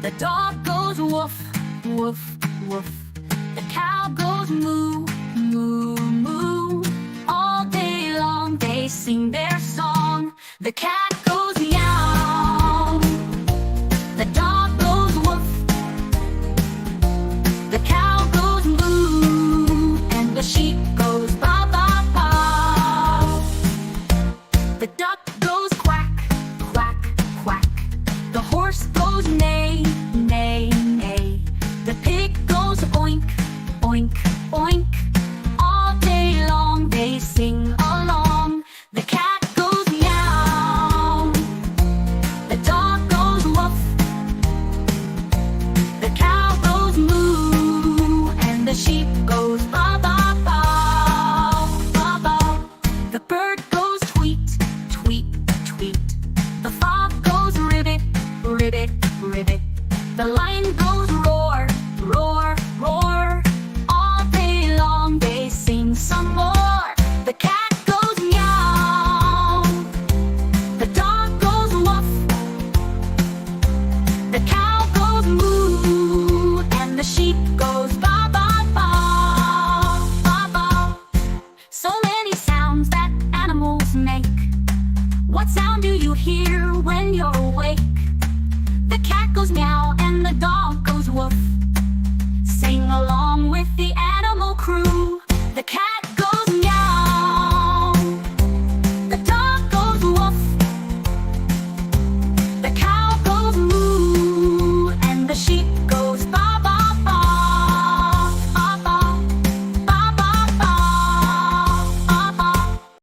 The dog goes woof, woof, woof. The cow goes moo, moo, moo. All day long they sing their song. The cat goes meow. The dog goes woof. The cow goes moo. And the sheep goes ba, ba, ba. The duck goes quack, quack, quack. The horse goes neigh, neigh, neigh. The pig goes oink, oink, oink. All day long they sing along. The cat goes meow. The dog goes woof. The cow goes moo. And the sheep goes ba, ba, ba, ba, ba. The bird goes tweet, tweet, tweet. The frog goes ribbit, ribbit, ribbit. The lion goes roar, roar, roar. All day long they sing some more. The cat goes meow. The dog goes woof. The cow goes moo. And the sheep goes ba, ba, ba, ba, ba. So many sounds that animals make. What sound do you hear when you're awake? The cat goes meow and the dog goes woof. Sing along with the